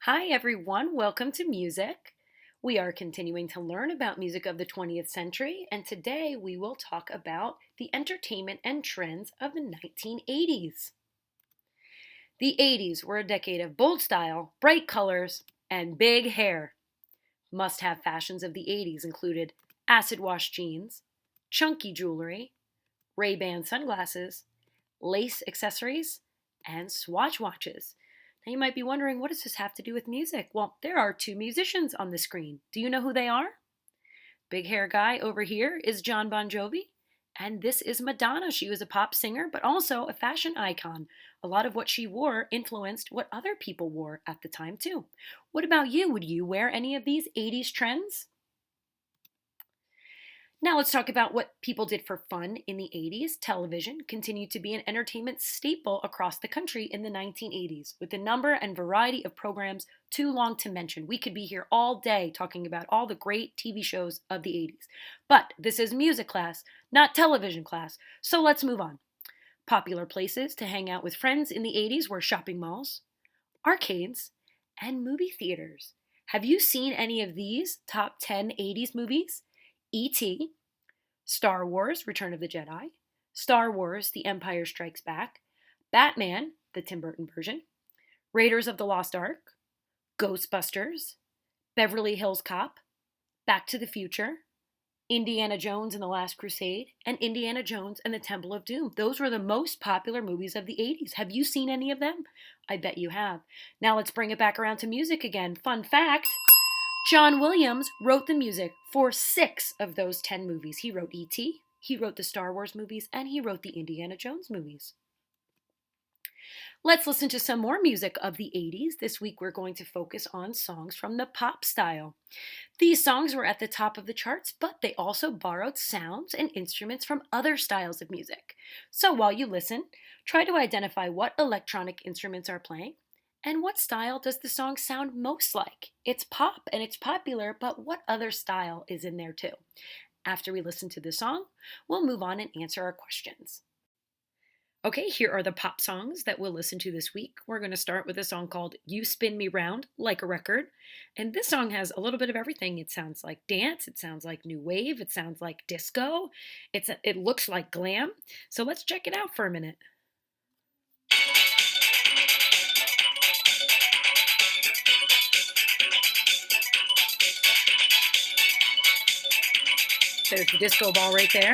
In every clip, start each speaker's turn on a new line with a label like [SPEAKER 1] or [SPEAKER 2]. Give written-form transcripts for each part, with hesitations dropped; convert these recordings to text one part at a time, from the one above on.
[SPEAKER 1] Hi, everyone. Welcome to music. We are continuing to learn about music of the 20th century, and today we will talk about the entertainment and trends of the 1980s. The 80s were a decade of bold style, bright colors, and big hair. Must have fashions of the 80s included acid wash jeans, chunky jewelry, Ray-Ban sunglasses, lace accessories, and Swatch watches. Now you might be wondering, what does this have to do with music? Well, there are two musicians on the screen. Do you know who they are? Big hair guy over here is John Bon Jovi, and this is Madonna. She was a pop singer, but also a fashion icon. A lot of what she wore influenced what other people wore at the time, too. What about you? Would you wear any of these 80s trends? Now let's talk about what people did for fun in the 80s. Television continued to be an entertainment staple across the country in the 1980s, with a number and variety of programs too long to mention. We could be here all day talking about all the great TV shows of the 80s. But this is music class, not television class, so let's move on. Popular places to hang out with friends in the 80s were shopping malls, arcades, and movie theaters. Have you seen any of these top 10 80s movies? E.T., Star Wars Return of the Jedi, Star Wars The Empire Strikes Back, Batman, the Tim Burton version, Raiders of the Lost Ark, Ghostbusters, Beverly Hills Cop, Back to the Future, Indiana Jones and the Last Crusade, and Indiana Jones and the Temple of Doom. Those were the most popular movies of the 80s. Have you seen any of them? I bet you have. Now let's bring it back around to music again. Fun fact, John Williams wrote the music for 6 of those 10 movies. He wrote E.T., he wrote the Star Wars movies, and he wrote the Indiana Jones movies. Let's listen to some more music of the 80s. This week we're going to focus on songs from the pop style. These songs were at the top of the charts, but they also borrowed sounds and instruments from other styles of music. So while you listen, try to identify what electronic instruments are playing and what style does the song sound most like. It's pop and it's popular, but what other style is in there too? After we listen to the song, we'll move on and answer our questions. Okay, here are the pop songs that we'll listen to this week. We're going to start with a song called You Spin Me Round Like a Record. And this song has a little bit of everything. It sounds like dance, it sounds like new wave, it sounds like disco, it looks like glam. So let's check it out for a minute. There's the disco ball right there.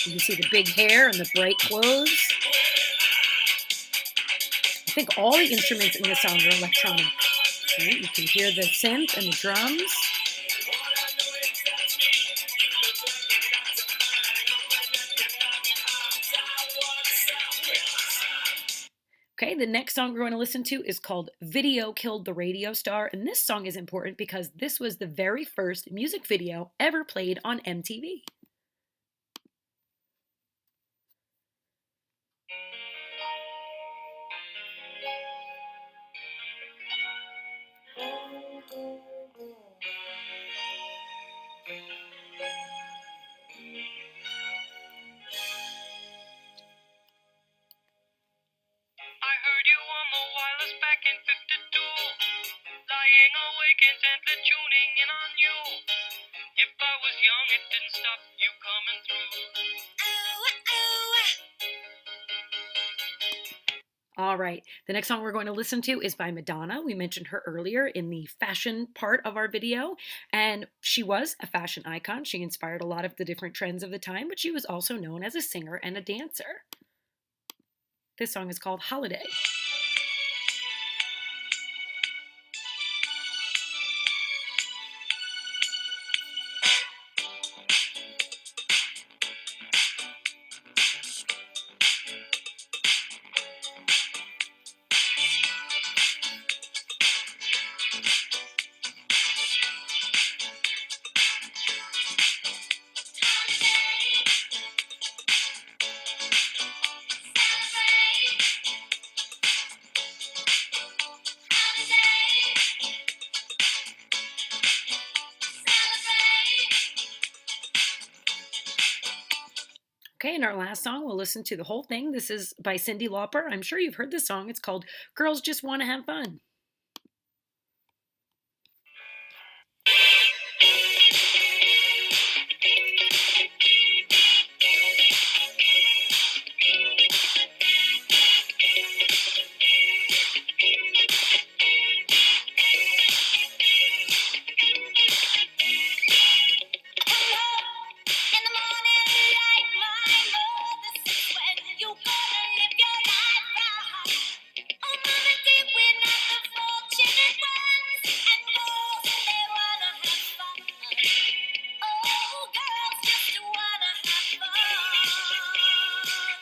[SPEAKER 1] You can see the big hair and the bright clothes. I think all the instruments in this song are electronic. Right? You can hear the synth and the drums. Okay, the next song we're going to listen to is called Video Killed the Radio Star, and this song is important because this was the very first music video ever played on MTV.
[SPEAKER 2] I heard you on the wireless back in 52, lying awake intently tuning in on you. If I was young, it didn't stop you coming through.
[SPEAKER 1] All right, the next song we're going to listen to is by Madonna. We mentioned her earlier in the fashion part of our video, and she was a fashion icon. She inspired a lot of the different trends of the time, but she was also known as a singer and a dancer. This song is called Holiday. Okay, and our last song, we'll listen to the whole thing. This is by Cyndi Lauper. I'm sure you've heard this song. It's called Girls Just Want to Have Fun.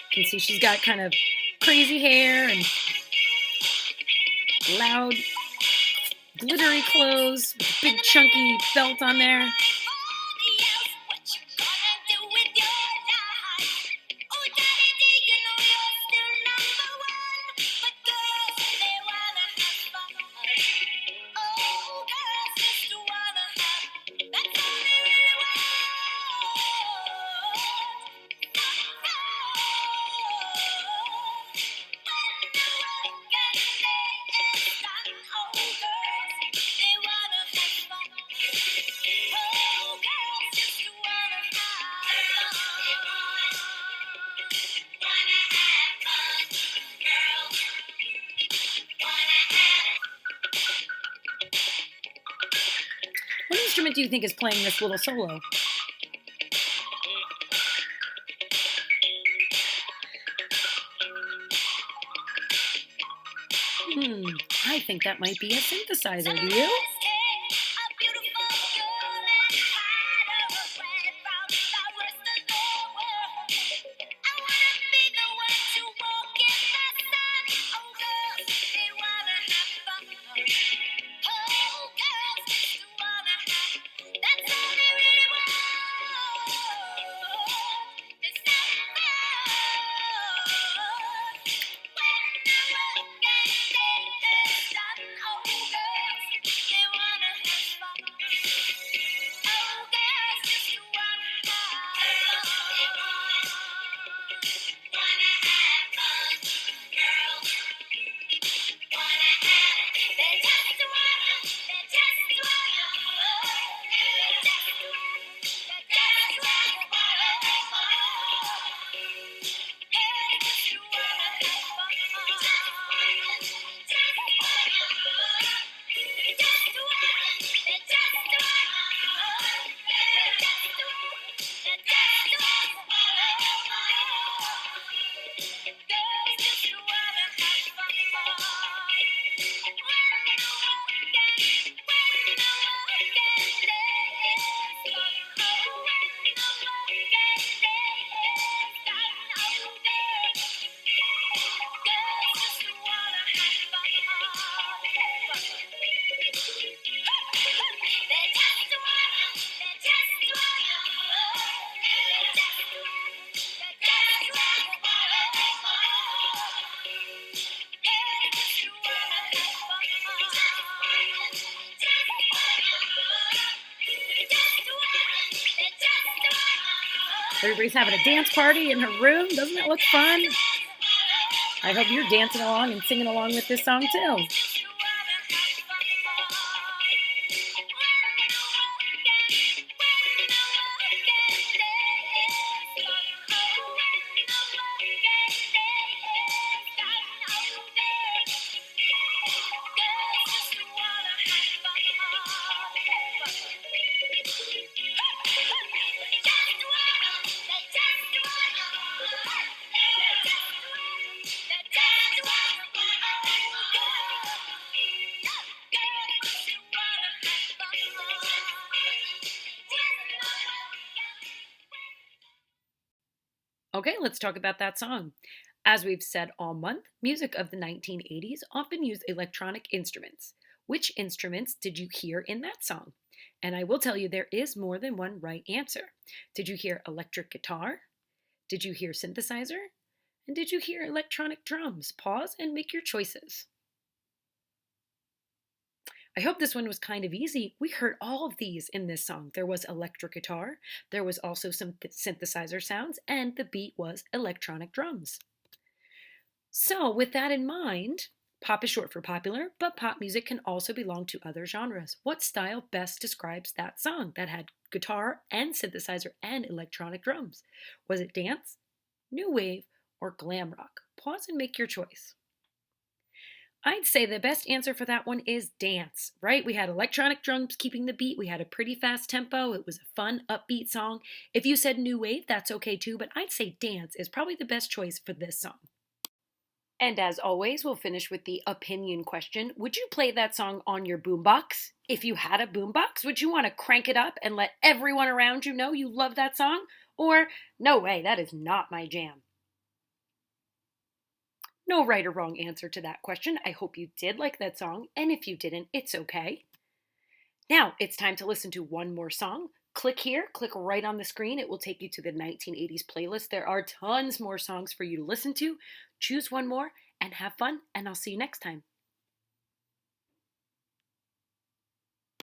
[SPEAKER 1] You can see she's got kind of crazy hair and loud, glittery clothes with a big chunky belt on there. What instrument do you think is playing this little solo? I think that might be a synthesizer. Do you? Everybody's having a dance party in her room. Doesn't it look fun? I hope you're dancing along and singing along with this song too. Okay, let's talk about that song. As we've said all month, music of the 1980s often used electronic instruments. Which instruments did you hear in that song? And I will tell you, there is more than one right answer. Did you hear electric guitar? Did you hear synthesizer? And did you hear electronic drums? Pause and make your choices. I hope this one was kind of easy. We heard all of these in this song. There was electric guitar, there was also some synthesizer sounds, and the beat was electronic drums. So, with that in mind, pop is short for popular, but pop music can also belong to other genres. What style best describes that song that had guitar and synthesizer and electronic drums? Was it dance, new wave, or glam rock? Pause and make your choice. I'd say the best answer for that one is dance, right? We had electronic drums keeping the beat. We had a pretty fast tempo. It was a fun, upbeat song. If you said new wave, that's okay too, but I'd say dance is probably the best choice for this song. And as always, we'll finish with the opinion question. Would you play that song on your boombox? If you had a boombox, would you want to crank it up and let everyone around you know you love that song? Or, no way, that is not my jam? No right or wrong answer to that question. I hope you did like that song, and if you didn't, it's okay. Now, it's time to listen to one more song. Click here, click right on the screen. It will take you to the 1980s playlist. There are tons more songs for you to listen to. Choose one more and have fun, and I'll see you next time.